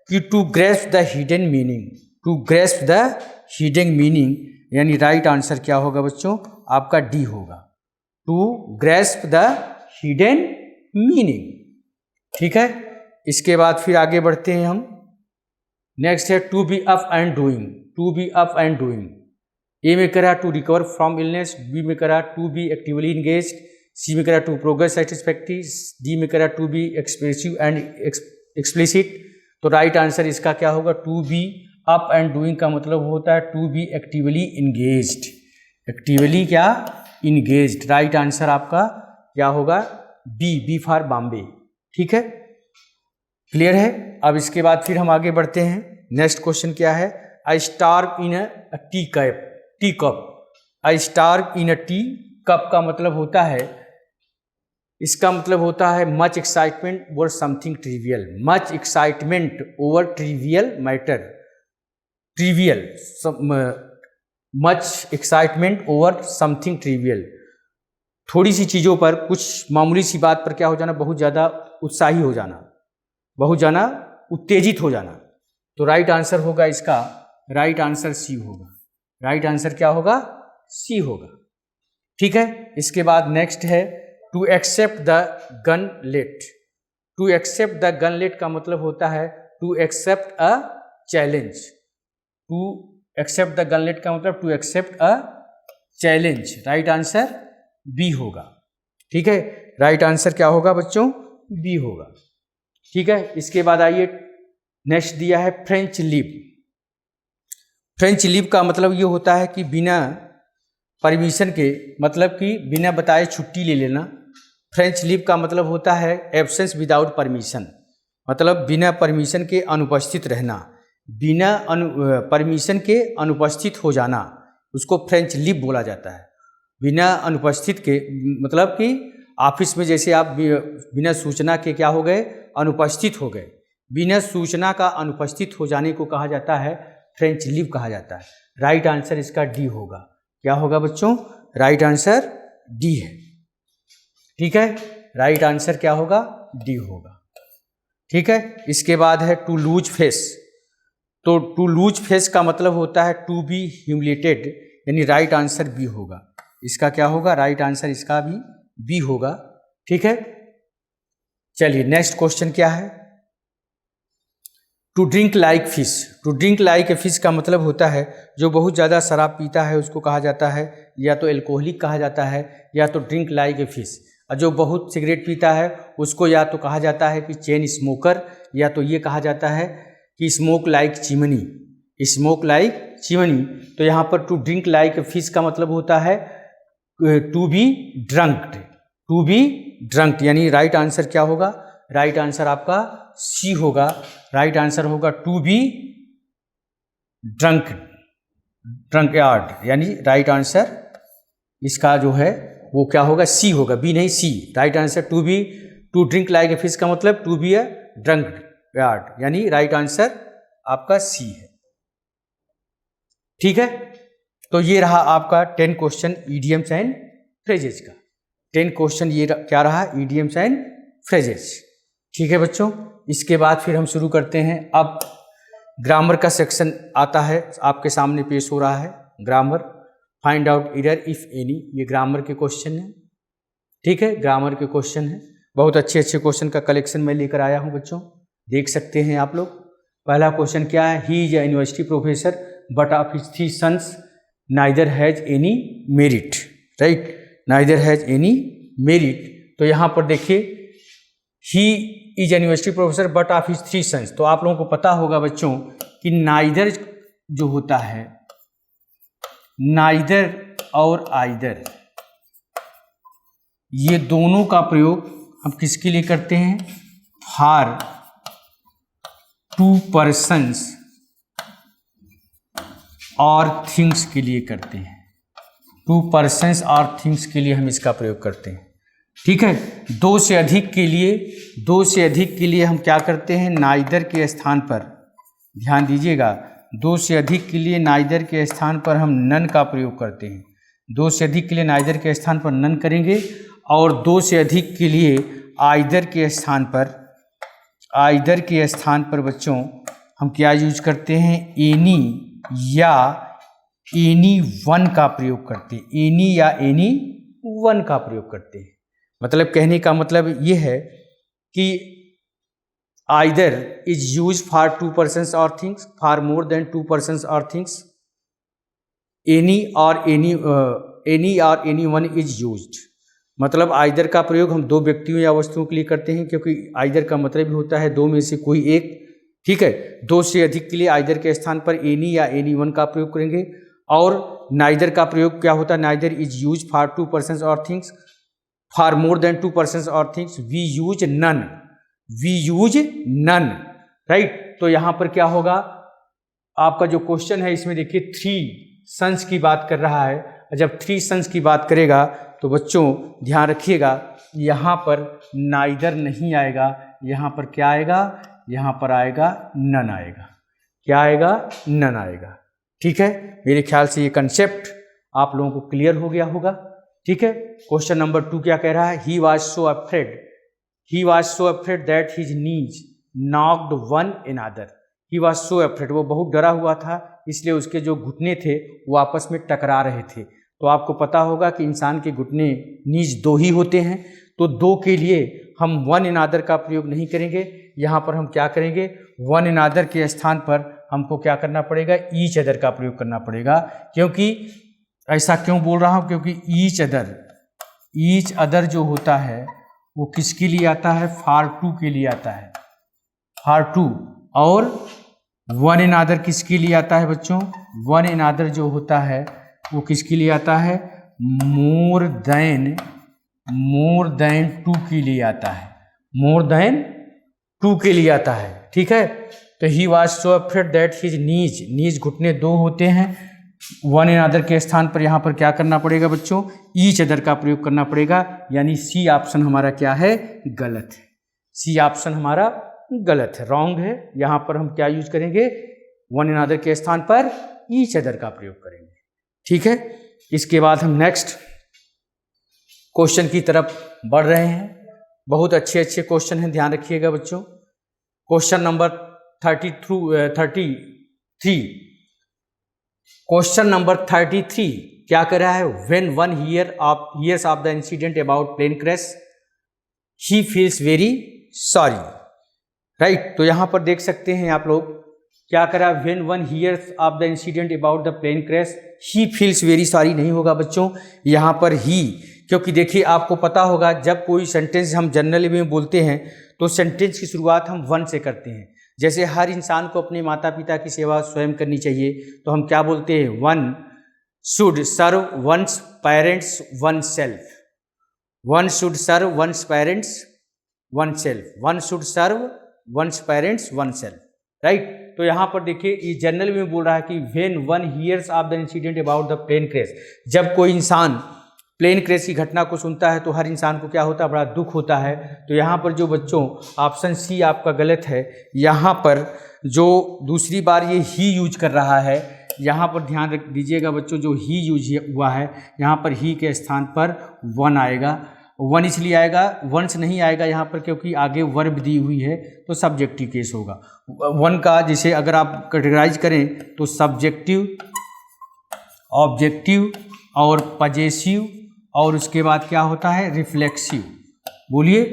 कि to grasp the hidden meaning. To grasp the hidden meaning यानी राइट आंसर क्या होगा बच्चों? आपका डी होगा, to grasp the hidden meaning. ठीक है, इसके बाद फिर आगे बढ़ते हैं हम। नेक्स्ट है to be up and doing. To be up and doing, A में करा to recover from illness, B में करा to be actively engaged, C में करा टू प्रोग्रेस सेटिस्फैक्ट्री, डी में करा to be expressive and explicit. तो राइट आंसर इसका क्या होगा? To be up and doing का मतलब होता है to be actively engaged. Actively क्या? इंगेज्ड। राइट आंसर आपका क्या होगा? B, B for Bombay. ठीक है, क्लियर है। अब इसके बाद फिर हम आगे बढ़ते हैं। नेक्स्ट क्वेश्चन क्या है, I star in a tea cup. I star in a tea cup का मतलब होता है, इसका मतलब होता है much excitement over something trivial. Much excitement over trivial matter. Trivial, much excitement over something trivial. थोड़ी सी चीज़ों पर, कुछ मामूली सी बात पर क्या हो जाना, बहुत ज़्यादा उत्साही हो जाना, बहुत ज़्यादा उत्तेजित हो जाना। तो राइट आंसर होगा इसका, राइट आंसर सी होगा। राइट आंसर क्या होगा, सी होगा। ठीक है। इसके बाद नेक्स्ट है to accept the gauntlet. To accept the gauntlet का मतलब होता है to accept a challenge. To accept the gauntlet का मतलब to accept a challenge. Right answer B होगा। ठीक है, राइट आंसर क्या होगा बच्चों, बी होगा। ठीक है। इसके बाद आइए, नेक्स्ट दिया है फ्रेंच लीव। फ्रेंच लीव का मतलब ये होता है कि बिना परमिशन के, मतलब कि बिना बताए छुट्टी ले लेना। फ्रेंच लीव का मतलब होता है एब्सेंस विदाउट परमिशन, मतलब बिना परमिशन के अनुपस्थित रहना, बिना परमिशन के अनुपस्थित हो जाना, उसको फ्रेंच लीव बोला जाता है। बिना अनुपस्थित के मतलब कि ऑफिस में जैसे आप बिना सूचना के क्या हो गए, अनुपस्थित हो गए। बिना सूचना का अनुपस्थित हो जाने को कहा जाता है फ्रेंच लीव कहा जाता है। राइट आंसर इसका डी होगा। क्या होगा बच्चों, राइट आंसर डी है। ठीक है, राइट आंसर क्या होगा, डी होगा। ठीक है। इसके बाद है टू लूज फेस। तो टू लूज फेस का मतलब होता है टू बी ह्यूमिलेटेड, यानी राइट आंसर बी होगा। इसका क्या होगा, राइट आंसर इसका भी बी होगा। ठीक है। चलिए नेक्स्ट क्वेश्चन क्या है, to drink like fish. To drink like a fish का मतलब होता है जो बहुत ज़्यादा शराब पीता है उसको कहा जाता है या तो एल्कोहलिक कहा जाता है या तो ड्रिंक लाइक ए फिश। और जो बहुत सिगरेट पीता है उसको या तो कहा जाता है कि चेन स्मोकर, या तो ये कहा जाता है कि smoke like chimney, smoke like chimney. तो यहाँ पर to drink like a fish का मतलब होता है to be drunk, to be drunk, यानी राइट आंसर क्या होगा, राइट आंसर आपका सी होगा। राइट आंसर होगा टू बी ड्रंक, ड्रंकयार्ड, यानी राइट आंसर इसका जो है वो क्या होगा, सी होगा, बी नहीं C. Right answer to B, to drink like a fish का मतलब टू बी अ ड्रंकयार्ड, यानी राइट आंसर आपका सी है। ठीक है। तो ये रहा आपका 10 क्वेश्चन ईडियम्स एंड फ्रेजेस का। 10 क्वेश्चन ये क्या रहा, ईडियम्स एंड फ्रेजेस। ठीक है बच्चों। इसके बाद फिर हम शुरू करते हैं। अब ग्रामर का सेक्शन आता है, आपके सामने पेश हो रहा है grammar. Find out error if any, ये ग्रामर के क्वेश्चन है। ठीक है, ग्रामर के क्वेश्चन है। बहुत अच्छे अच्छे क्वेश्चन का कलेक्शन मैं लेकर आया हूँ बच्चों, देख सकते हैं आप लोग। पहला क्वेश्चन क्या है, he is a university professor but of his 3 sons neither has any merit. Right, neither has any merit. तो यहाँ पर देखिए, he is a university professor but of his 3 sons. तो आप लोगों को पता होगा बच्चों कि नाइदर जो होता है, नाइदर और आइदर, ये दोनों का प्रयोग हम किसके लिए करते हैं, फॉर 2 persons और थिंग्स के लिए करते हैं। 2 persons और थिंग्स के लिए हम इसका प्रयोग करते हैं। ठीक है। 2 से अधिक के लिए हम क्या करते हैं, नाइदर के स्थान पर, ध्यान दीजिएगा, 2 से अधिक के लिए नाइदर के स्थान पर हम नन का प्रयोग करते हैं। 2 से अधिक के लिए नाइदर के स्थान पर नन करेंगे, और 2 से अधिक के लिए आइदर के स्थान पर, आइदर के स्थान पर बच्चों हम क्या यूज करते हैं, एनी या एनी वन का प्रयोग करते हैं। एनी या एनी वन का प्रयोग करते हैं। मतलब कहने का मतलब ये है कि either is use for 2 persons और things, for more than 2 persons और थिंग्स, एनी और एनी वन इज यूज्ड। मतलब आइदर का प्रयोग हम 2 व्यक्तियों या वस्तुओं के लिए करते हैं, क्योंकि आइदर का मतलब भी होता है 2 में से कोई एक। ठीक है। 2 से अधिक के लिए आइदर के स्थान पर एनी या एनी वन का प्रयोग करेंगे। और नाइदर का प्रयोग क्या होता है, neither is use for 2 persons और things, for more than 2 persons और things we use none. We use none, right. तो यहाँ पर क्या होगा, आपका जो क्वेश्चन है इसमें देखिए 3 सन्स की बात कर रहा है। जब 3 सन्स की बात करेगा तो बच्चों ध्यान रखिएगा, यहाँ पर नाइदर नहीं आएगा, यहाँ पर क्या आएगा, यहाँ पर आएगा नन आएगा। क्या आएगा, नन आएगा। ठीक है, मेरे ख्याल से ये कंसेप्ट आप लोगों को क्लियर हो गया होगा। ठीक है, क्वेश्चन नंबर 2 क्या कह रहा है, he was so afraid that his knees knocked one another. He was so afraid, वो बहुत डरा हुआ था, इसलिए उसके जो घुटने थे वो आपस में टकरा रहे थे। तो आपको पता होगा कि इंसान के घुटने नीज 2 ही होते हैं, तो 2 के लिए हम वन अनदर का प्रयोग नहीं करेंगे। यहाँ पर हम क्या करेंगे, वन अनदर के स्थान पर हमको क्या करना पड़ेगा, ईच अदर का प्रयोग करना पड़ेगा। क्योंकि ऐसा क्यों बोल रहा हूँ, क्योंकि ईच अदर जो होता है वो किसके लिए आता है, फार टू के लिए आता है, फार टू। और वन अनदर किसके लिए आता है बच्चों, वन अनदर जो होता है वो किसके लिए आता है, मोर देन 2 के लिए आता है, मोर देन 2 के लिए आता है। ठीक है, तो he was so afraid that his knees घुटने 2 होते हैं, वन अनदर के स्थान पर यहाँ पर क्या करना पड़ेगा बच्चों, ईच अदर का प्रयोग करना पड़ेगा। यानी सी ऑप्शन हमारा क्या है, गलत है। सी ऑप्शन हमारा गलत है, रॉन्ग है। यहाँ पर हम क्या यूज करेंगे, वन अनदर के स्थान पर ईच अदर का प्रयोग करेंगे। ठीक है, इसके बाद हम नेक्स्ट क्वेश्चन की तरफ बढ़ रहे हैं। बहुत अच्छे क्वेश्चन हैं, ध्यान रखिएगा बच्चों। क्वेश्चन नंबर 33, क्वेश्चन नंबर 33 क्या कर रहा है, when one hears of the incident about plane crash he feels very sorry, right. तो यहां पर देख सकते हैं आप लोग क्या करा, when one hears of the incident about the plane crash he feels very sorry नहीं होगा बच्चों, यहां पर ही। क्योंकि देखिए आपको पता होगा जब कोई सेंटेंस हम जनरली में बोलते हैं तो सेंटेंस की शुरुआत हम वन से करते हैं। जैसे हर इंसान को अपने माता पिता की सेवा स्वयं करनी चाहिए, तो हम क्या बोलते हैं, one should serve one's parents oneself, one should serve one's parents oneself, one should serve one's parents oneself, right. तो यहाँ पर देखिए ये जनरल में बोल रहा है कि when one hears of the incident about the plane crash, जब कोई इंसान प्लेन क्रैश की घटना को सुनता है तो हर इंसान को क्या होता है, बड़ा दुख होता है। तो यहाँ पर जो बच्चों ऑप्शन सी आपका गलत है, यहाँ पर जो दूसरी बार ये ही यूज कर रहा है, यहाँ पर ध्यान रख दीजिएगा बच्चों, जो ही यूज हुआ है यहाँ पर ही के स्थान पर वन आएगा। वन इसलिए आएगा, वंस नहीं आएगा यहाँ पर क्योंकि आगे वर्ब दी हुई है, तो सब्जेक्टिव केस होगा। वन का जैसे अगर आप कैटेगराइज करें तो सब्जेक्टिव, ऑब्जेक्टिव और पजेसिव, और उसके बाद क्या होता है, रिफ्लेक्सिव। बोलिए,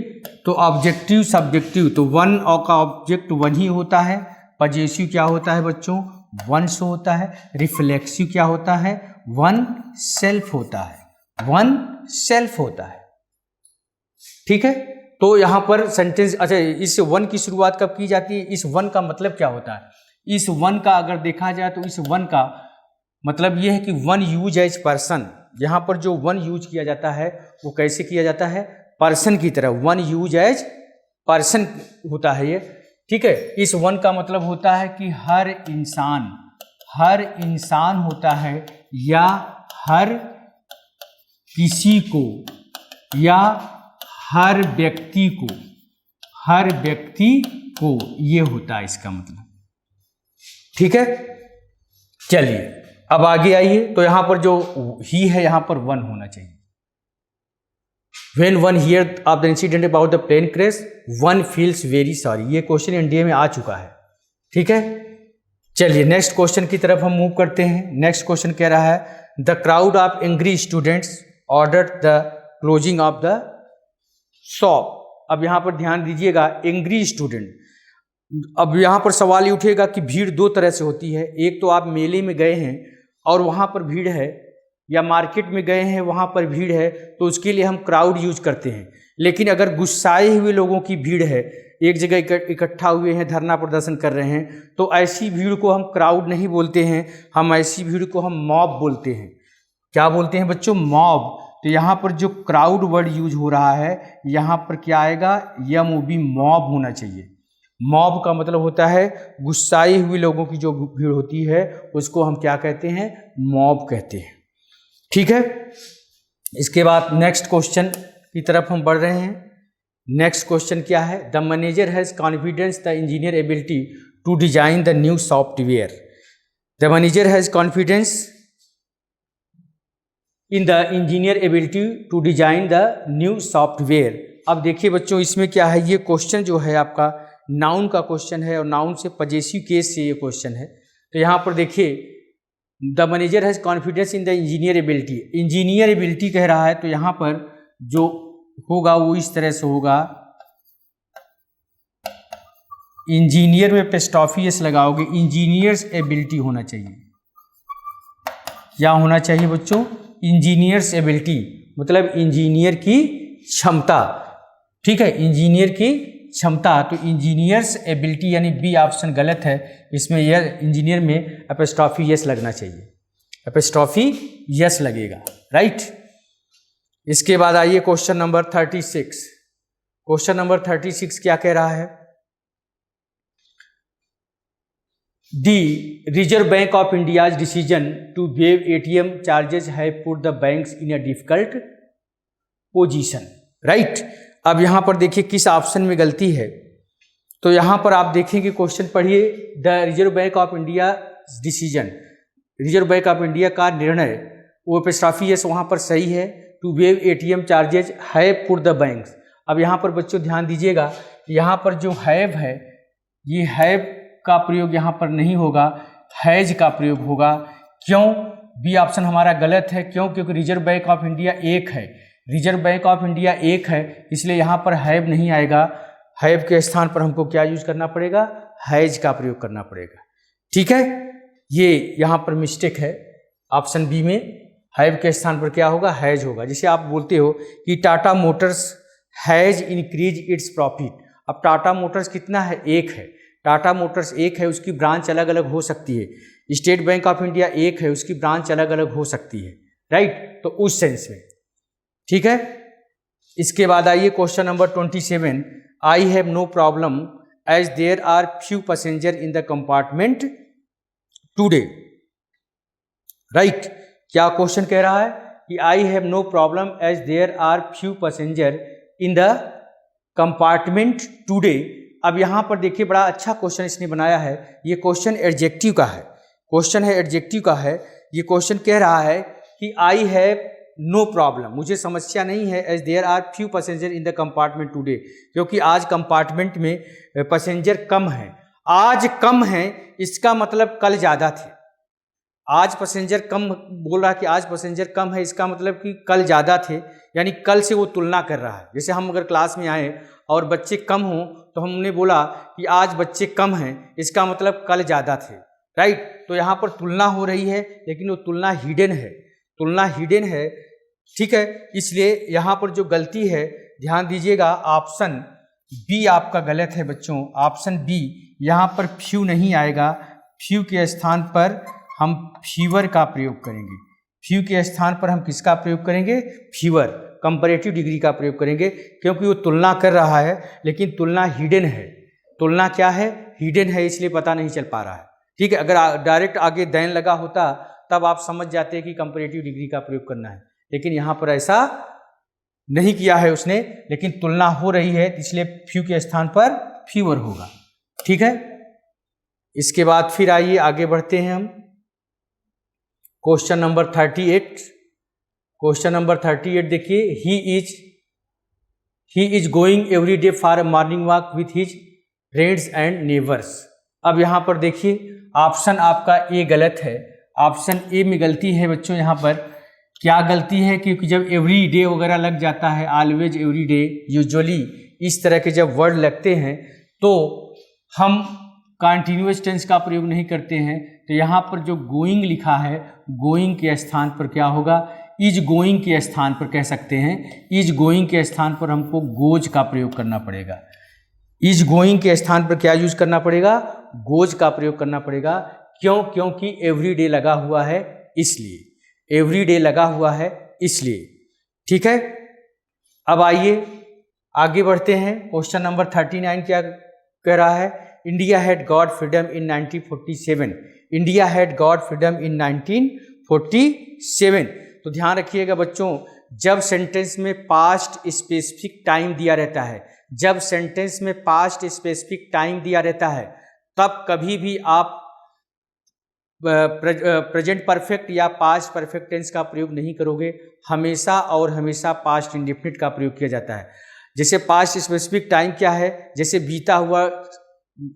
तो ऑब्जेक्टिव सब्जेक्टिव, तो वन और का ऑब्जेक्ट वन ही होता है। पजेसिव क्या होता है बच्चों, वंस होता है। रिफ्लेक्सिव क्या होता है, वन सेल्फ होता है, वन सेल्फ होता है। ठीक है, तो यहां पर सेंटेंस, अच्छा इस वन की शुरुआत कब की जाती है, इस वन का मतलब क्या होता है, इस वन का अगर देखा जाए तो इस वन का मतलब यह है कि वन यूज एज पर्सन। यहाँ पर जो वन यूज किया जाता है वो कैसे किया जाता है, पर्सन की तरह, वन यूज एज पर्सन होता है ये। ठीक है, इस वन का मतलब होता है कि हर इंसान होता है, या हर किसी को, या हर व्यक्ति को, ये होता है इसका मतलब। ठीक है, चलिए अब आगे आइए। तो यहां पर जो ही है यहां पर वन होना चाहिए। When one hears of the incident about the plane crash, one feels very sorry। ये क्वेश्चन एनडीए में आ चुका है। ठीक है, चलिए नेक्स्ट क्वेश्चन की तरफ हम मूव करते हैं। नेक्स्ट क्वेश्चन कह रहा है, the crowd of angry students ordered the closing of the shop. अब यहाँ पर ध्यान दीजिएगा, एंग्री स्टूडेंट। अब यहाँ पर सवाल ये उठेगा कि भीड़ 2 तरह से होती है। एक तो आप मेले में गए हैं और वहाँ पर भीड़ है, या मार्केट में गए हैं वहाँ पर भीड़ है, तो उसके लिए हम क्राउड यूज करते हैं। लेकिन अगर गुस्साए हुए लोगों की भीड़ है, एक जगह इकट्ठा हुए हैं, धरना प्रदर्शन कर रहे हैं, तो ऐसी भीड़ को हम क्राउड नहीं बोलते हैं, हम ऐसी भीड़ को हम मॉब बोलते हैं। क्या बोलते हैं बच्चों, मॉब। तो यहाँ पर जो क्राउड वर्ड यूज हो रहा है, यहाँ पर क्या आएगा, MOB, मॉब होना चाहिए। मॉब का मतलब होता है गुस्साए हुए लोगों की जो भीड़ होती है उसको हम क्या कहते हैं, मॉब कहते हैं। ठीक है, इसके बाद नेक्स्ट क्वेश्चन की तरफ हम बढ़ रहे हैं। नेक्स्ट क्वेश्चन क्या है, the manager has confidence the engineer ability to design the new software. The manager has confidence in the engineer ability to design the new software. अब देखिए बच्चों, इसमें क्या है, ये क्वेश्चन जो है आपका नाउन का क्वेश्चन है और नाउन से पजेसिव केस से ये क्वेश्चन है। तो यहाँ पर देखिए, the manager has confidence in the engineer ability, engineer ability कह रहा है, तो यहाँ पर जो होगा वो इस तरह से होगा, इंजीनियर में एपॉस्ट्रोफी एस लगाओगे, इंजीनियर्स एबिलिटी होना चाहिए। क्या होना चाहिए बच्चों, इंजीनियर्स एबिलिटी, मतलब इंजीनियर की क्षमता। ठीक है, इंजीनियर की क्षमता, तो इंजीनियर्स एबिलिटी यानी बी ऑप्शन गलत है, इसमें यह इंजीनियर में एपॉस्ट्रोफी यस लगना चाहिए, एपॉस्ट्रोफी यस लगेगा, राइट। इसके बाद आइए क्वेश्चन नंबर 36। क्वेश्चन नंबर 36 क्या कह रहा है, the reserve bank of India's decision to waive ATM charges have put the banks in a difficult position, right. अब यहाँ पर देखिए किस ऑप्शन में गलती है, तो यहाँ पर आप देखेंगे, क्वेश्चन पढ़िए, the reserve bank of India decision, reserve bank of India का निर्णय, वो एपॉस्ट्रोफी एस वहाँ पर सही है, to waive ATM charges have put the banks. अब यहाँ पर बच्चों ध्यान दीजिएगा, यहाँ पर जो हैव है, ये हैव का प्रयोग यहाँ पर नहीं होगा, हैज का प्रयोग होगा। क्यों, बी ऑप्शन हमारा गलत है, क्यों, क्योंकि रिजर्व बैंक ऑफ इंडिया एक है, रिजर्व बैंक ऑफ इंडिया एक है, इसलिए यहाँ पर हैव नहीं आएगा, हैव के स्थान पर हमको क्या यूज करना पड़ेगा, हैज का प्रयोग करना पड़ेगा। ठीक है, ये यहाँ पर मिस्टेक है, ऑप्शन बी में हैव के स्थान पर क्या होगा, हैज होगा। जैसे आप बोलते हो कि Tata Motors has increase its profit. अब टाटा मोटर्स कितना है, एक है, टाटा मोटर्स एक है, उसकी ब्रांच अलग अलग हो सकती है। स्टेट बैंक ऑफ इंडिया एक है, उसकी ब्रांच अलग अलग हो सकती है, राइट, तो उस सेंस में। ठीक है, इसके बाद आइए question number 27, I have no problem as there are few passenger in the compartment today, right. क्या क्वेश्चन कह रहा है कि I have no problem as there are few passenger in the compartment today. अब यहाँ पर देखिए, बड़ा अच्छा क्वेश्चन इसने बनाया है, ये क्वेश्चन एडजेक्टिव का है, क्वेश्चन है एडजेक्टिव का है। ये क्वेश्चन कह रहा है कि आई हैव नो प्रॉब्लम, मुझे समस्या नहीं है, as there are few passenger in the compartment today, क्योंकि आज कंपार्टमेंट में पैसेंजर कम है। आज कम है इसका मतलब कल ज़्यादा थे, आज पैसेंजर कम बोल रहा है कि आज पैसेंजर कम है, इसका मतलब कि कल ज़्यादा थे, यानी कल से वो तुलना कर रहा है। जैसे हम अगर क्लास में आए और बच्चे कम हों तो हमने बोला कि आज बच्चे कम हैं, इसका मतलब कल ज़्यादा थे, राइट। तो यहाँ पर तुलना हो रही है, लेकिन वो तुलना हिडन है, तुलना हिडन है, ठीक है। इसलिए यहाँ पर जो गलती है, ध्यान दीजिएगा, ऑप्शन बी आपका गलत है बच्चों, ऑप्शन बी। यहाँ पर फ्यू नहीं आएगा, फ्यू के स्थान पर हम फीवर का प्रयोग करेंगे, फ्यू के स्थान पर हम किसका प्रयोग करेंगे, फीवर, कंपैरेटिव डिग्री का प्रयोग करेंगे, क्योंकि वो तुलना कर रहा है, लेकिन तुलना हिडन है। तुलना क्या है, हिडन है, इसलिए पता नहीं चल पा रहा है, ठीक है। अगर डायरेक्ट आगे देन लगा होता तब आप समझ जाते हैं कि कंपैरेटिव डिग्री का प्रयोग करना है, लेकिन यहाँ पर ऐसा नहीं किया है उसने, लेकिन तुलना हो रही है, इसलिए फ्यू के स्थान पर फीवर होगा, ठीक है। इसके बाद फिर आइए आगे बढ़ते हैं हम क्वेश्चन नंबर 38। क्वेश्चन नंबर 38 देखिए, he is going every day for a morning walk with his friends and neighbours. अब यहाँ पर देखिए, ऑप्शन आपका ए गलत है, ऑप्शन ए में गलती है बच्चों। यहाँ पर क्या गलती है, क्योंकि जब एवरी डे वगैरह लग जाता है, ऑलवेज, एवरी डे, यूजुअली, इस तरह के जब वर्ड लगते हैं तो हम कॉन्टिन्यूअस टेंस का प्रयोग नहीं करते हैं। तो यहाँ पर जो गोइंग लिखा है, गोइंग के स्थान पर क्या होगा, इज गोइंग के स्थान पर कह सकते हैं, इज गोइंग के स्थान पर हमको गोज का प्रयोग करना पड़ेगा। इज गोइंग के स्थान पर क्या यूज करना पड़ेगा, गोज का प्रयोग करना पड़ेगा। क्यों, क्योंकि एवरी डे लगा हुआ है, इसलिए, एवरी डे लगा हुआ है इसलिए। ठीक है, अब आइए आगे बढ़ते हैं। क्वेश्चन नंबर 39 क्या कह रहा है? India had got freedom in 1947। India had got freedom इन 1947। तो ध्यान रखिएगा बच्चों, जब सेंटेंस में पास्ट स्पेसिफिक टाइम दिया रहता है, जब सेंटेंस में पास्ट स्पेसिफिक टाइम दिया रहता है, तब कभी भी आप प्रेजेंट परफेक्ट या पास्ट परफेक्ट टेंस का प्रयोग नहीं करोगे। हमेशा और हमेशा पास्ट इंडेफिनिट का प्रयोग किया जाता है। जैसे पास्ट स्पेसिफिक टाइम क्या है? जैसे बीता हुआ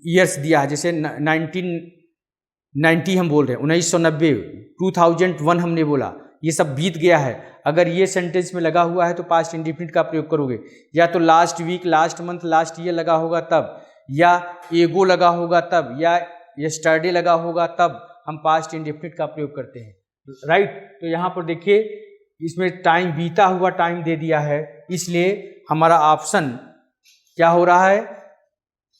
ईयर्स दिया है, जैसे 1990 हम बोल रहे हैं, 1990, 2001 हमने बोला, ये सब बीत गया है। अगर ये सेंटेंस में लगा हुआ है तो पास्ट इंडेफिनिट का प्रयोग करोगे। या तो last week, last month, last year लगा होगा तब, या एगो लगा होगा तब, या यस्टरडे लगा होगा तब हम पास्ट इंडेफिनिट का प्रयोग करते हैं, राइट। तो यहाँ पर देखिए, इसमें टाइम, बीता हुआ टाइम दे दिया है, इसलिए हमारा ऑप्शन क्या हो रहा है?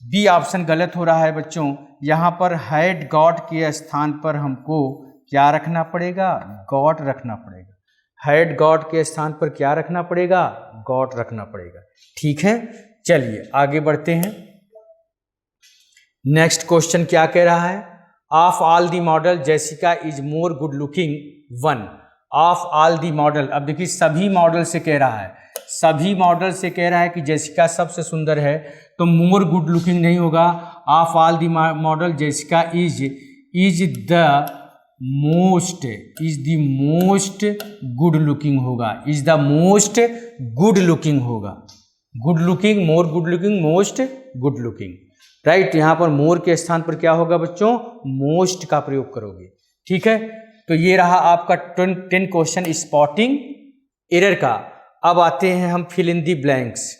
बी ऑप्शन गलत हो रहा है बच्चों। यहाँ पर हैड गॉट के स्थान पर हमको क्या रखना पड़ेगा? गॉट रखना पड़ेगा। हैड गॉट के स्थान पर क्या रखना पड़ेगा? गॉट रखना पड़ेगा। ठीक है, चलिए आगे बढ़ते हैं। नेक्स्ट क्वेश्चन क्या कह रहा है? Of all the model Jessica is more good looking one. Of all the model, अब देखिए सभी मॉडल से कह रहा है, सभी मॉडल से कह रहा है कि जेसिका सबसे सुंदर है, तो मोर गुड लुकिंग नहीं होगा। Of all the model Jessica is the most good looking होगा, is the most good looking होगा। Good looking, more good looking, most good looking, right. यहाँ पर मोर के स्थान पर क्या होगा बच्चों? मोस्ट का प्रयोग करोगे। ठीक है, तो ये रहा आपका 10 क्वेश्चन स्पॉटिंग एरर का। अब आते हैं हम fill in the blanks.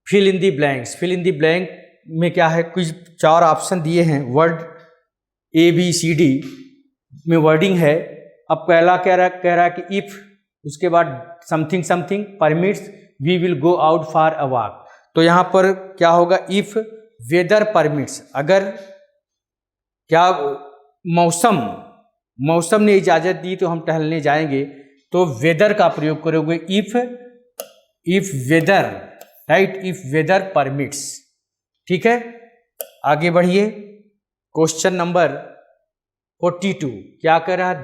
Fill in the blanks, fill in the blank में क्या है? कुछ 4 ऑप्शन दिए हैं, वर्ड ABCD में वर्डिंग है। अब पहला कह रहा है कि इफ, उसके बाद something something permits, we will go out for a walk. तो यहाँ पर क्या होगा? इफ वेदर परमिट्स, अगर क्या मौसम ने इजाजत दी तो हम टहलने जाएंगे, तो वेदर का प्रयोग करोगे। If weather, right, if weather permits. ठीक है, आगे बढ़िए। क्वेश्चन नंबर 42 क्या कह रहा है?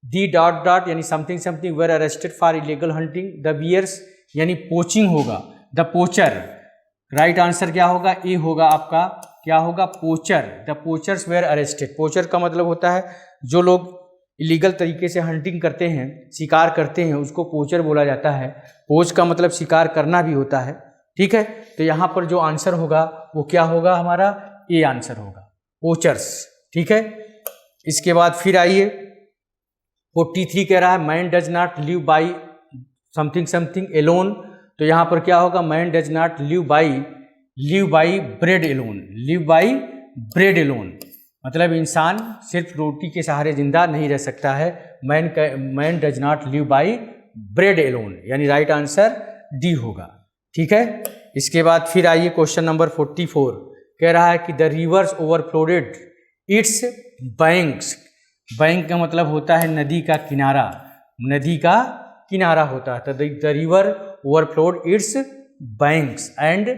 दी डॉट डॉट यानी something something were arrested for illegal hunting the bears, यानी पोचिंग होगा। द पोचर, राइट आंसर क्या होगा? ए होगा आपका। क्या होगा? Poacher. The poachers were arrested. Poacher का मतलब होता है जो लोग इलीगल तरीके से हंटिंग करते हैं, शिकार करते हैं, उसको पोचर बोला जाता है। पोच का मतलब शिकार करना भी होता है। ठीक है, तो यहाँ पर जो आंसर होगा वो क्या होगा? हमारा ए आंसर होगा, पोचर्स। ठीक है, इसके बाद फिर आइए 43 कह रहा है man does not live by something something alone. तो यहाँ पर क्या होगा? Man does not live by bread alone. Live by bread alone मतलब इंसान सिर्फ रोटी के सहारे जिंदा नहीं रह सकता है। Man does not live by bread alone, यानी राइट आंसर डी होगा। ठीक है, इसके बाद फिर आइए क्वेश्चन नंबर 44 कह रहा है कि the rivers overflowed its banks. Bank का मतलब होता है नदी का किनारा, नदी का किनारा होता है। तो the river overflowed its banks and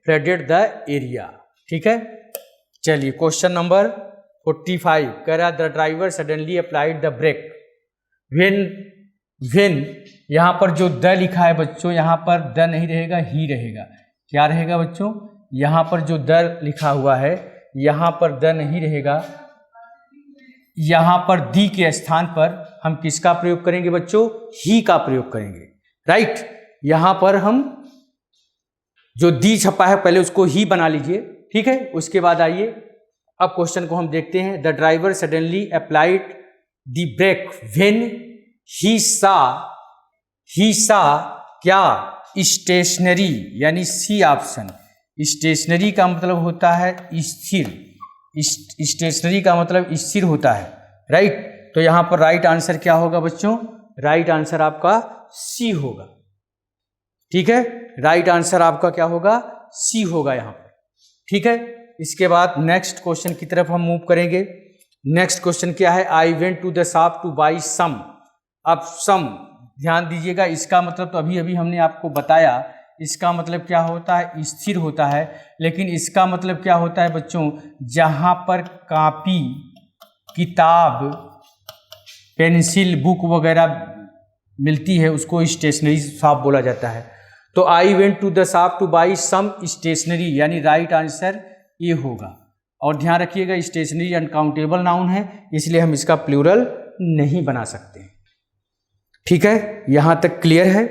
flooded the area. ठीक है, चलिए क्वेश्चन नंबर 45 कह रहा है the driver suddenly applied the brake when. यहाँ पर जो द लिखा है बच्चों, यहाँ पर द नहीं रहेगा, ही रहेगा। क्या रहेगा बच्चों? यहाँ पर जो द लिखा हुआ है, यहाँ पर द नहीं रहेगा, यहाँ पर दी के स्थान पर हम किसका प्रयोग करेंगे बच्चों? ही का प्रयोग करेंगे, राइट। यहाँ पर हम जो दी छपा है पहले उसको ही बना लीजिए। ठीक है, उसके बाद आइए अब क्वेश्चन को हम देखते हैं। The driver suddenly applied the brake when he saw क्या? स्टेशनरी, यानी सी ऑप्शन। स्टेशनरी का मतलब होता है स्थिर, स्टेशनरी का मतलब स्थिर होता है, राइट। तो यहाँ पर राइट आंसर क्या होगा बच्चों? राइट आंसर आपका सी होगा। ठीक है, राइट आंसर आपका क्या होगा? सी होगा यहाँ पर। ठीक है, इसके बाद नेक्स्ट क्वेश्चन की तरफ हम मूव करेंगे। नेक्स्ट क्वेश्चन क्या है? I went to the shop to buy some. अब सम ध्यान दीजिएगा, इसका मतलब तो अभी अभी हमने आपको बताया, इसका मतलब क्या होता है, स्थिर होता है। लेकिन इसका मतलब क्या होता है बच्चों, जहाँ पर कॉपी, किताब, पेंसिल, बुक वगैरह मिलती है उसको स्टेशनरी शॉप बोला जाता है। तो I went to the shop to buy some stationery, यानी राइट आंसर ये होगा। और ध्यान रखिएगा, स्टेशनरी अनकाउंटेबल नाउन है, इसलिए हम इसका प्लूरल नहीं बना सकते। ठीक है, यहां तक क्लियर है।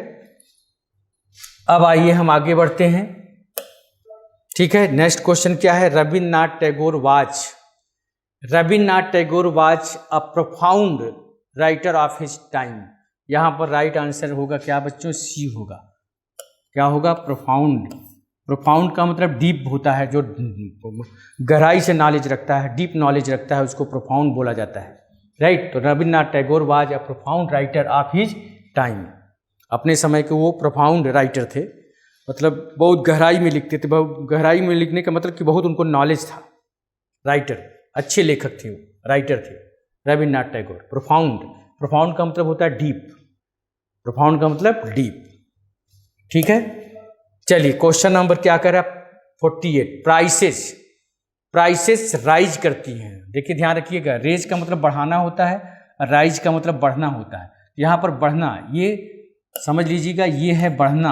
अब आइए हम आगे बढ़ते हैं। ठीक है, नेक्स्ट क्वेश्चन क्या है, Rabindranath Tagore was a profound writer of his time. यहां पर राइट आंसर होगा क्या बच्चों, सी होगा। क्या होगा, प्रोफाउंड। प्रोफाउंड का मतलब डीप होता है, जो गहराई से नॉलेज रखता है, डीप नॉलेज रखता है, उसको प्रोफाउंड बोला जाता है। राइट, तो Rabindranath Tagore was a profound writer of his time. अपने समय के वो प्रोफाउंड राइटर थे, मतलब बहुत गहराई में लिखते थे। बहुत गहराई में लिखने का मतलब कि बहुत उनको नॉलेज था। राइटर, अच्छे लेखक थे, वो राइटर थे रविन्द्रनाथ टैगोर। प्रोफाउंड का मतलब होता है डीप। प्रोफाउंड का मतलब डीप। ठीक है, चलिए क्वेश्चन नंबर क्या कर रहा है, 48। प्राइसेस राइज करती हैं। देखिए ध्यान रखिएगा, रेज का मतलब बढ़ाना होता है, राइज का मतलब बढ़ना होता है। यहाँ पर बढ़ना, ये समझ लीजिएगा, ये है बढ़ना,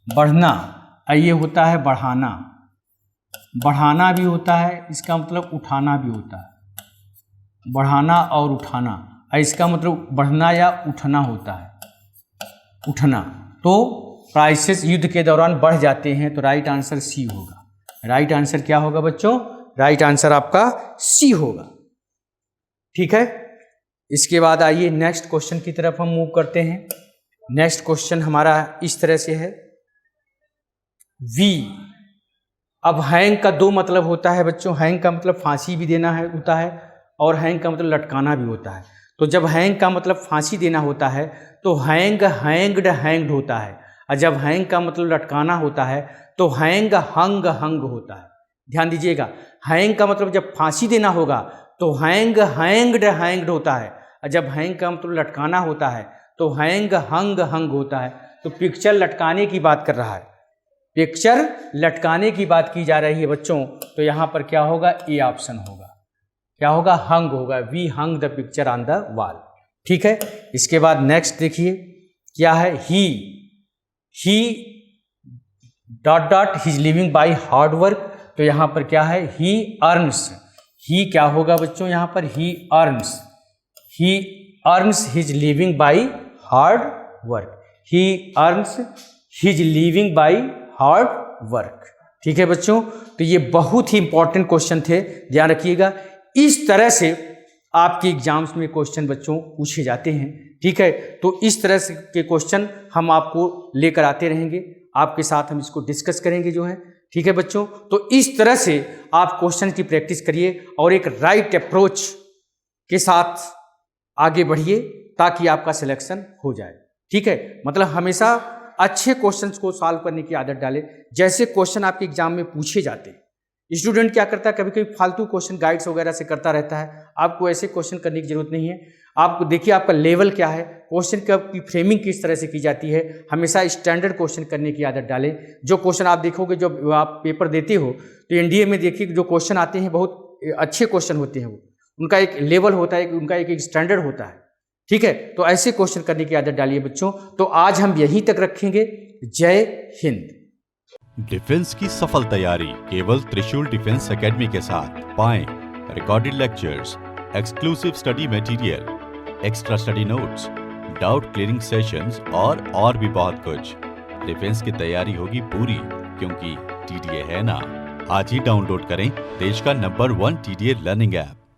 और ये होता है बढ़ाना। बढ़ाना भी होता है, इसका मतलब उठाना भी होता है। बढ़ाना और उठाना, और इसका मतलब बढ़ना या उठना होता है, उठना। तो प्राइसेस युद्ध के दौरान बढ़ जाते हैं, तो राइट आंसर सी होगा। राइट आंसर क्या होगा बच्चों, राइट आंसर आपका सी होगा। ठीक है, इसके बाद आइए नेक्स्ट क्वेश्चन की तरफ हम मूव करते हैं। नेक्स्ट क्वेश्चन हमारा इस तरह से है, वी। अब हैंग का दो मतलब होता है बच्चों। हैंग का मतलब फांसी भी देना है होता है, और हैंग का मतलब लटकाना भी होता है। तो जब हैंग का मतलब फांसी देना होता है तो हैंग्ड होता है, और जब हैंग का मतलब लटकाना होता है तो हंग होता है। ध्यान दीजिएगा, हैंग का मतलब जब फांसी देना होगा तो हैंग्ड होता है, और जब हैंग का मतलब लटकाना होता है तो हंग होता है। तो पिक्चर लटकाने की बात कर रहा है, पिक्चर लटकाने की बात की जा रही है बच्चों। तो यहाँ पर क्या होगा, ए ऑप्शन होगा। क्या होगा, हंग होगा। We hung the picture on the wall. ठीक है, इसके बाद नेक्स्ट देखिए क्या है, he his living by hard work. तो यहाँ पर क्या है, ही अर्न्स। ही क्या होगा बच्चों, यहाँ पर ही earns his living by hard work. He earns his living by hard work. ठीक है बच्चों, तो ये बहुत ही इंपॉर्टेंट क्वेश्चन थे, ध्यान रखिएगा। इस तरह से आपके एग्जाम्स में क्वेश्चन बच्चों पूछे जाते हैं। ठीक है, तो इस तरह से के क्वेश्चन हम आपको लेकर आते रहेंगे, आपके साथ हम इसको डिस्कस करेंगे जो है। ठीक है बच्चों, तो इस तरह से आप क्वेश्चन की प्रैक्टिस करिए और एक राइट अप्रोच के साथ आगे बढ़िए, ताकि आपका सिलेक्शन हो जाए। ठीक है, मतलब हमेशा अच्छे क्वेश्चंस को सॉल्व करने की आदत डालें, जैसे क्वेश्चन आपके एग्जाम में पूछे जाते हैं। स्टूडेंट क्या करता है, कभी कभी फालतू क्वेश्चन गाइड्स वगैरह से करता रहता है। आपको ऐसे क्वेश्चन करने की जरूरत नहीं है। आपको देखिए आपका लेवल क्या है, क्वेश्चन की फ्रेमिंग किस तरह से की जाती है। हमेशा स्टैंडर्ड क्वेश्चन करने की आदत डालें। जो क्वेश्चन आप देखोगे, जो आप पेपर देते हो, तो एनडीए में देखिए जो क्वेश्चन आते हैं बहुत अच्छे क्वेश्चन होते हैं। वो उनका एक लेवल होता है, उनका एक स्टैंडर्ड होता है। ठीक है, तो ऐसे क्वेश्चन करने की आदत डालिए बच्चों। तो आज हम यहीं तक रखेंगे। जय हिंद। डिफेंस की सफल तैयारी केवल त्रिशूल डिफेंस एकेडमी के साथ। पाएं recorded lectures, exclusive study material, extra study notes, doubt clearing sessions और भी बहुत कुछ। डिफेंस की तैयारी होगी पूरी, क्योंकि टीडीए है ना। आज ही डाउनलोड करें देश का नंबर 1 टीडीए लर्निंग ऐप।